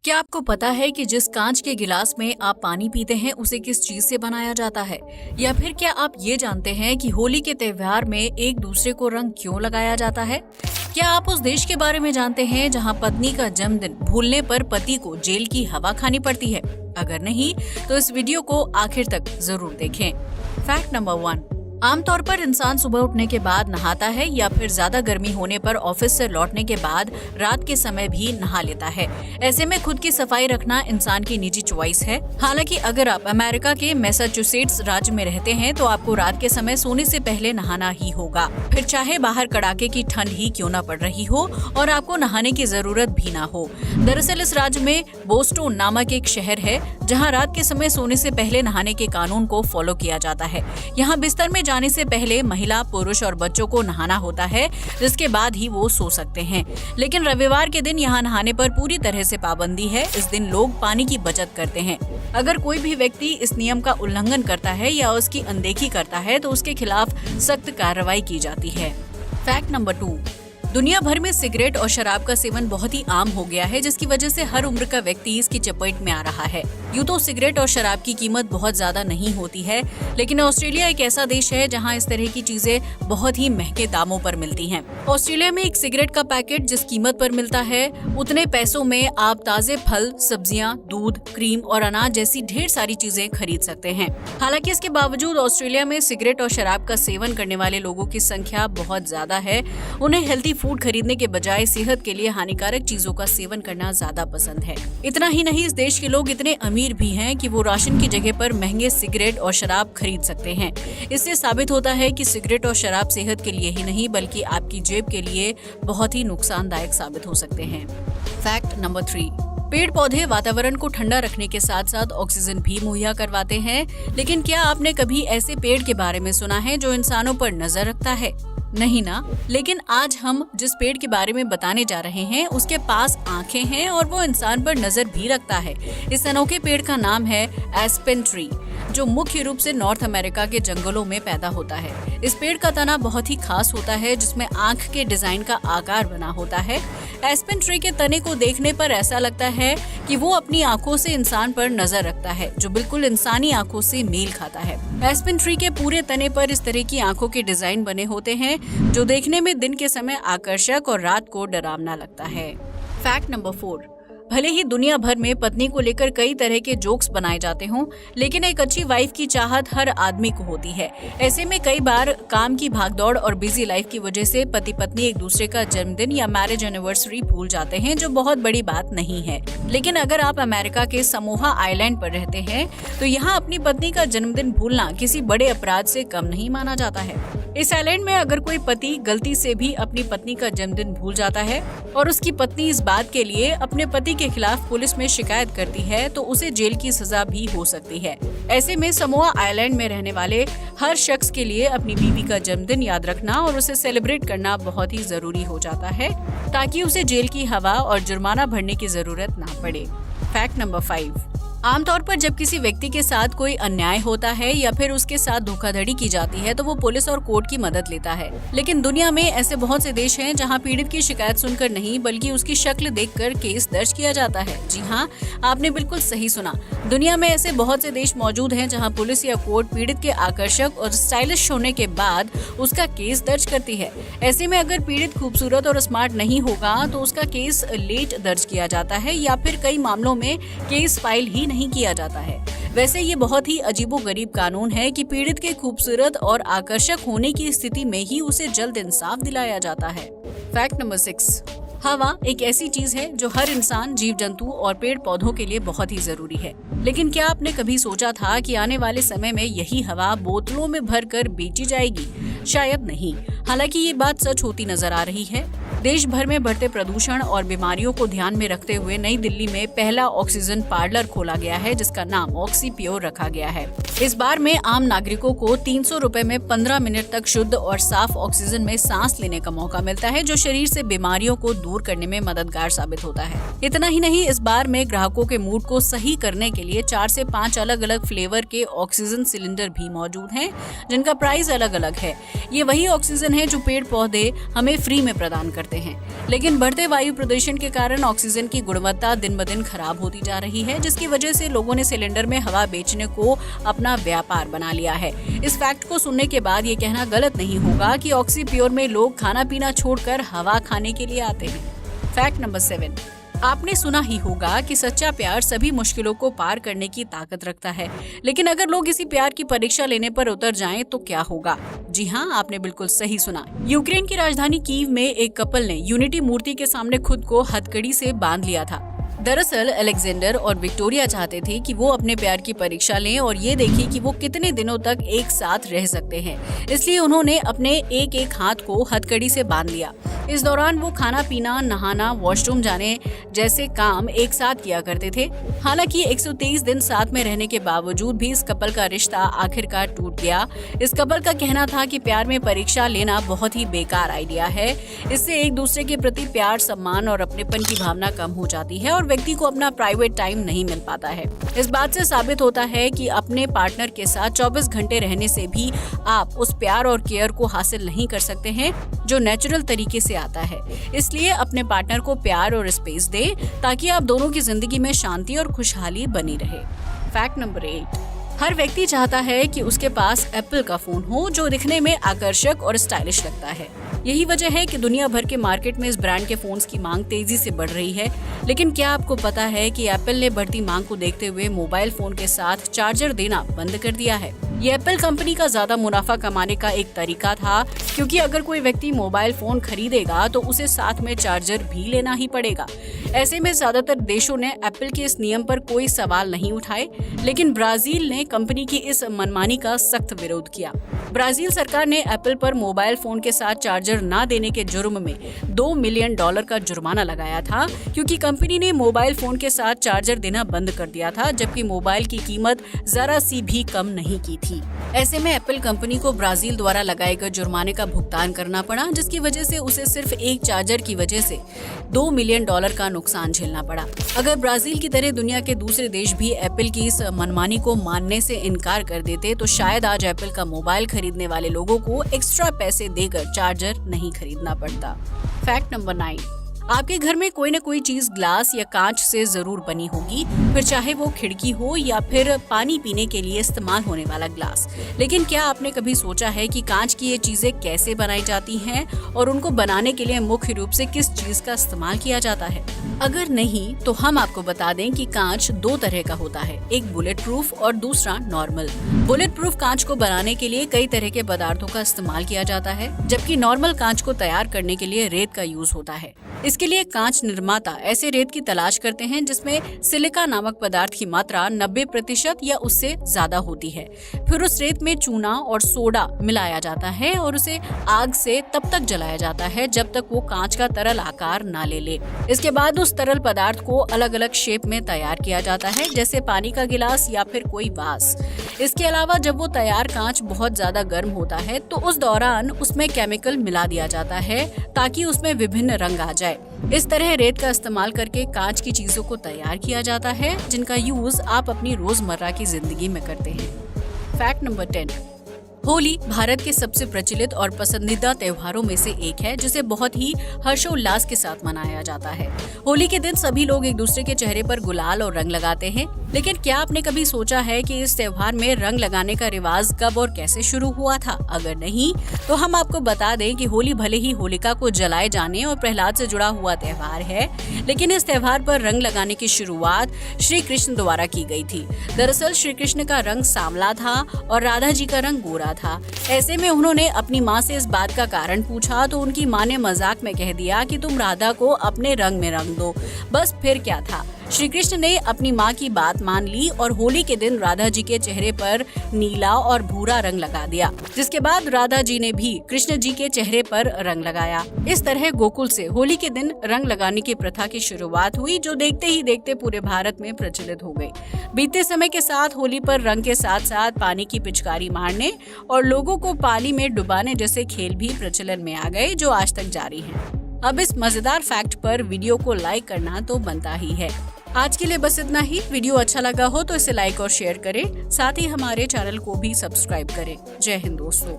क्या आपको पता है कि जिस कांच के गिलास में आप पानी पीते हैं उसे किस चीज से बनाया जाता है? या फिर क्या आप ये जानते हैं कि होली के त्योहार में एक दूसरे को रंग क्यों लगाया जाता है? क्या आप उस देश के बारे में जानते हैं जहां पत्नी का जन्मदिन भूलने पर पति को जेल की हवा खानी पड़ती है? अगर नहीं तो इस वीडियो को आखिर तक जरूर देखें। Fact number 1। आमतौर पर इंसान सुबह उठने के बाद नहाता है या फिर ज्यादा गर्मी होने पर ऑफिस से लौटने के बाद रात के समय भी नहा लेता है। ऐसे में खुद की सफाई रखना इंसान की निजी चॉइस है। हालांकि अगर आप अमेरिका के मैसाचुसेट्स राज्य में रहते हैं तो आपको रात के समय सोने से पहले नहाना ही होगा, फिर चाहे बाहर कड़ाके की ठंड ही क्यों न पड़ रही हो और आपको नहाने की जरूरत भी ना हो। दरअसल इस राज्य में बोस्टन नामक एक शहर है जहाँ रात के समय सोने से पहले नहाने के कानून को फॉलो किया जाता है। यहाँ बिस्तर में जाने से पहले महिला, पुरुष और बच्चों को नहाना होता है, जिसके बाद ही वो सो सकते हैं। लेकिन रविवार के दिन यहाँ नहाने पर पूरी तरह से पाबंदी है। इस दिन लोग पानी की बचत करते हैं। अगर कोई भी व्यक्ति इस नियम का उल्लंघन करता है या उसकी अनदेखी करता है तो उसके खिलाफ सख्त कार्रवाई की जाती है। Fact number 2। दुनिया भर में सिगरेट और शराब का सेवन बहुत ही आम हो गया है, जिसकी वजह से हर उम्र का व्यक्ति इसकी चपेट में आ रहा है। यूं तो सिगरेट और शराब की कीमत बहुत ज्यादा नहीं होती है, लेकिन ऑस्ट्रेलिया एक ऐसा देश है जहां इस तरह की चीजें बहुत ही महंगे दामों पर मिलती हैं। ऑस्ट्रेलिया में एक सिगरेट का पैकेट जिस कीमत पर मिलता है उतने पैसों में आप ताजे फल, सब्जियां, दूध, क्रीम और अनाज जैसी ढेर सारी चीजें खरीद सकते हैं। हालांकि इसके बावजूद ऑस्ट्रेलिया में सिगरेट और शराब का सेवन करने वाले लोगों की संख्या बहुत ज्यादा है। उन्हें हेल्थी फूड खरीदने के बजाय सेहत के लिए हानिकारक चीजों का सेवन करना ज्यादा पसंद है। इतना ही नहीं, इस देश के लोग इतने अमीर भी हैं कि वो राशन की जगह पर महंगे सिगरेट और शराब खरीद सकते हैं। इससे साबित होता है कि सिगरेट और शराब सेहत के लिए ही नहीं बल्कि आपकी जेब के लिए बहुत ही नुकसानदायक साबित हो सकते हैं। Fact number 3। पेड़ पौधे वातावरण को ठंडा रखने के साथ साथ ऑक्सीजन भी मुहैया करवाते हैं। लेकिन क्या आपने कभी ऐसे पेड़ के बारे में सुना है जो इंसानों पर नजर रखता है? नहीं ना। लेकिन आज हम जिस पेड़ के बारे में बताने जा रहे हैं उसके पास आंखें हैं और वो इंसान पर नजर भी रखता है। इस अनोखे पेड़ का नाम है एस्पेन ट्री, जो मुख्य रूप से नॉर्थ अमेरिका के जंगलों में पैदा होता है। इस पेड़ का तना बहुत ही खास होता है जिसमें आंख के डिजाइन का आकार बना होता है। एस्पेन ट्री के तने को देखने पर ऐसा लगता है कि वो अपनी आंखों से इंसान पर नजर रखता है, जो बिल्कुल इंसानी आंखों से मेल खाता है। एस्पेन ट्री के पूरे तने पर इस तरह की आंखों के डिजाइन बने होते हैं जो देखने में दिन के समय आकर्षक और रात को डरावना लगता है। Fact number 4। भले ही दुनिया भर में पत्नी को लेकर कई तरह के जोक्स बनाए जाते हों, लेकिन एक अच्छी वाइफ की चाहत हर आदमी को होती है। ऐसे में कई बार काम की भागदौड़ और बिजी लाइफ की वजह से पति पत्नी एक दूसरे का जन्मदिन या मैरिज एनिवर्सरी भूल जाते हैं, जो बहुत बड़ी बात नहीं है। लेकिन अगर आप अमेरिका के समोआ आइलैंड पर रहते हैं तो यहाँ अपनी पत्नी का जन्मदिन भूलना किसी बड़े अपराध से कम नहीं माना जाता है। इस आइलैंड में अगर कोई पति गलती से भी अपनी पत्नी का जन्मदिन भूल जाता है और उसकी पत्नी इस बात के लिए अपने पति के खिलाफ पुलिस में शिकायत करती है तो उसे जेल की सजा भी हो सकती है। ऐसे में समोआ आइलैंड में रहने वाले हर शख्स के लिए अपनी बीवी का जन्मदिन याद रखना और उसे सेलिब्रेट करना बहुत ही जरूरी हो जाता है, ताकि उसे जेल की हवा और जुर्माना भरने की जरूरत ना पड़े। Fact number 5। आमतौर पर जब किसी व्यक्ति के साथ कोई अन्याय होता है या फिर उसके साथ धोखाधड़ी की जाती है तो वो पुलिस और कोर्ट की मदद लेता है। लेकिन दुनिया में ऐसे बहुत से देश हैं जहां पीड़ित की शिकायत सुनकर नहीं बल्कि उसकी शक्ल देखकर केस दर्ज किया जाता है। जी हाँ, आपने बिल्कुल सही सुना। दुनिया में ऐसे बहुत से देश मौजूद हैं जहाँ पुलिस या कोर्ट पीड़ित के आकर्षक और स्टाइलिश होने के बाद उसका केस दर्ज करती है। ऐसे में अगर पीड़ित खूबसूरत और स्मार्ट नहीं होगा तो उसका केस लेट दर्ज किया जाता है या फिर कई मामलों में केस फाइल ही नहीं किया जाता है। वैसे ये बहुत ही अजीबोगरीब कानून है कि पीड़ित के खूबसूरत और आकर्षक होने की स्थिति में ही उसे जल्द इंसाफ दिलाया जाता है। Fact number 6। हवा एक ऐसी चीज है जो हर इंसान, जीव जंतु और पेड़ पौधों के लिए बहुत ही जरूरी है। लेकिन क्या आपने कभी सोचा था कि आने वाले समय में यही हवा बोतलों में भरकर बेची जाएगी? शायद नहीं। हालांकि ये बात सच होती नजर आ रही है। देश भर में बढ़ते प्रदूषण और बीमारियों को ध्यान में रखते हुए नई दिल्ली में पहला ऑक्सीजन पार्लर खोला गया है, जिसका नाम ऑक्सी प्योर रखा गया है। इस बार में आम नागरिकों को 300 रुपए में 15 मिनट तक शुद्ध और साफ ऑक्सीजन में सांस लेने का मौका मिलता है, जो शरीर से बीमारियों को दूर करने में मददगार साबित होता है। इतना ही नहीं, इस बार में ग्राहकों के मूड को सही करने के लिए 4 से 5 अलग अलग फ्लेवर के ऑक्सीजन सिलेंडर भी मौजूद हैं, जिनका प्राइस अलग अलग है। ये वही ऑक्सीजन है जो पेड़ पौधे हमें फ्री में प्रदान करते सकते हैं, लेकिन बढ़ते वायु प्रदूषण के कारण ऑक्सीजन की गुणवत्ता दिन ब दिन खराब होती जा रही है, जिसकी वजह से लोगों ने सिलेंडर में हवा बेचने को अपना व्यापार बना लिया है। इस फैक्ट को सुनने के बाद ये कहना गलत नहीं होगा कि ऑक्सीप्योर में लोग खाना पीना छोड़कर हवा खाने के लिए आते हैं। फैक्ट नंबर 7, आपने सुना ही होगा कि सच्चा प्यार सभी मुश्किलों को पार करने की ताकत रखता है, लेकिन अगर लोग इसी प्यार की परीक्षा लेने पर उतर जाएं तो क्या होगा? जी हाँ, आपने बिल्कुल सही सुना। यूक्रेन की राजधानी कीव में एक कपल ने यूनिटी मूर्ति के सामने खुद को हथकड़ी से बांध लिया था। दरअसल अलेक्जेंडर और विक्टोरिया चाहते थे कि वो अपने प्यार की परीक्षा लें और ये देखें कि वो कितने दिनों तक एक साथ रह सकते हैं। इसलिए उन्होंने अपने एक एक हाथ को हथकड़ी से बांध लिया। इस दौरान वो खाना पीना, नहाना, वॉशरूम जाने जैसे काम एक साथ किया करते थे। हालांकि 123 दिन साथ में रहने के बावजूद भी इस कपल का रिश्ता आखिरकार टूट गया। इस कपल का कहना था कि प्यार में परीक्षा लेना बहुत ही बेकार आइडिया है। इससे एक दूसरे के प्रति प्यार, सम्मान और अपनेपन की भावना कम हो जाती है और व्यक्ति को अपना प्राइवेट टाइम नहीं मिल पाता है। इस बात से साबित होता है कि अपने पार्टनर के साथ 24 घंटे रहने से भी आप उस प्यार और केयर को हासिल नहीं कर सकते हैं जो नेचुरल तरीके से आता है। इसलिए अपने पार्टनर को प्यार और स्पेस दें ताकि आप दोनों की जिंदगी में शांति और खुशहाली बनी रहे। फैक्ट नंबर 8, हर व्यक्ति चाहता है कि उसके पास एप्पल का फोन हो जो दिखने में आकर्षक और स्टाइलिश लगता है। यही वजह है कि दुनिया भर के मार्केट में इस ब्रांड के फोन्स की मांग तेजी से बढ़ रही है। लेकिन क्या आपको पता है कि एप्पल ने बढ़ती मांग को देखते हुए मोबाइल फोन के साथ चार्जर देना बंद कर दिया है? ये एप्पल कंपनी का ज्यादा मुनाफा कमाने का एक तरीका था, क्योंकि अगर कोई व्यक्ति मोबाइल फोन खरीदेगा तो उसे साथ में चार्जर भी लेना ही पड़ेगा। ऐसे में ज्यादातर देशों ने एप्पल के इस नियम पर कोई सवाल नहीं उठाए, लेकिन ब्राजील ने कंपनी की इस मनमानी का सख्त विरोध किया। ब्राजील सरकार ने एप्पल पर मोबाइल फोन के साथ चार्जर न देने के जुर्म में $2 मिलियन का जुर्माना लगाया था, क्योंकि कंपनी ने मोबाइल फोन के साथ चार्जर देना बंद कर दिया था, जबकि मोबाइल की कीमत जरा सी भी कम नहीं की थी। ऐसे में एप्पल कंपनी को ब्राजील द्वारा लगाए गए जुर्माने का भुगतान करना पड़ा, जिसकी वजह से उसे सिर्फ एक चार्जर की वजह से $2 मिलियन का नुकसान झेलना पड़ा। अगर ब्राजील की तरह दुनिया के दूसरे देश भी एप्पल की इस मनमानी को मानने से इनकार कर देते तो शायद आज एप्पल का मोबाइल खरीदने वाले लोगों को एक्स्ट्रा पैसे देकर चार्जर नहीं खरीदना पड़ता। फैक्ट नंबर 9, आपके घर में कोई न कोई चीज ग्लास या कांच से जरूर बनी होगी, फिर चाहे वो खिड़की हो या फिर पानी पीने के लिए इस्तेमाल होने वाला ग्लास। लेकिन क्या आपने कभी सोचा है कि कांच की ये चीजें कैसे बनाई जाती हैं और उनको बनाने के लिए मुख्य रूप से किस चीज का इस्तेमाल किया जाता है? अगर नहीं तो हम आपको बता दें कि कांच 2 तरह का होता है, एक बुलेट प्रूफ और दूसरा नॉर्मल। बुलेट प्रूफ कांच को बनाने के लिए कई तरह के पदार्थों का इस्तेमाल किया जाता है, जबकि नॉर्मल कांच को तैयार करने के लिए रेत का यूज होता है। इसके लिए कांच निर्माता ऐसे रेत की तलाश करते हैं जिसमें सिलिका नामक पदार्थ की मात्रा 90% या उससे ज्यादा होती है। फिर उस रेत में चूना और सोडा मिलाया जाता है और उसे आग से तब तक जलाया जाता है जब तक वो कांच का तरल आकार ना ले ले। इसके बाद उस तरल पदार्थ को अलग अलग शेप में तैयार किया जाता है, जैसे पानी का गिलास या फिर कोई वास। इसके अलावा जब वो तैयार कांच बहुत ज्यादा गर्म होता है तो उस दौरान उसमें केमिकल मिला दिया जाता है ताकि उसमें विभिन्न रंग आ जाए। इस तरह रेत का इस्तेमाल करके कांच की चीजों को तैयार किया जाता है, जिनका यूज आप अपनी रोजमर्रा की जिंदगी में करते हैं। फैक्ट नंबर 10, होली भारत के सबसे प्रचलित और पसंदीदा त्योहारों में से एक है, जिसे बहुत ही हर्षोल्लास के साथ मनाया जाता है। होली के दिन सभी लोग एक दूसरे के चेहरे पर गुलाल और रंग लगाते हैं, लेकिन क्या आपने कभी सोचा है कि इस त्योहार में रंग लगाने का रिवाज कब और कैसे शुरू हुआ था? अगर नहीं तो हम आपको बता दें कि होली भले ही होलिका को जलाए जाने और प्रहलाद से जुड़ा हुआ त्योहार है, लेकिन इस त्योहार पर रंग लगाने की शुरुआत श्री कृष्ण द्वारा की गई थी। दरअसल श्री कृष्ण का रंग सांवला था और राधा जी का रंग गोरा था। ऐसे में उन्होंने अपनी माँ से इस बात का कारण पूछा तो उनकी माँ ने मजाक में कह दिया कि तुम राधा को अपने रंग में रंग दो। बस फिर क्या था, श्री कृष्ण ने अपनी माँ की बात मान ली और होली के दिन राधा जी के चेहरे पर नीला और भूरा रंग लगा दिया, जिसके बाद राधा जी ने भी कृष्ण जी के चेहरे पर रंग लगाया। इस तरह गोकुल से होली के दिन रंग लगाने की प्रथा की शुरुआत हुई, जो देखते ही देखते पूरे भारत में प्रचलित हो गई। बीते समय के साथ होली पर रंग के साथ साथ पानी की पिचकारी मारने और लोगों को पानी में डुबाने जैसे खेल भी प्रचलन में आ गए, जो आज तक जारी हैं। अब इस मजेदार फैक्ट पर वीडियो को लाइक करना तो बनता ही है। आज के लिए बस इतना ही। वीडियो अच्छा लगा हो तो इसे लाइक और शेयर करें, साथ ही हमारे चैनल को भी सब्सक्राइब करें। जय हिंद दोस्तों।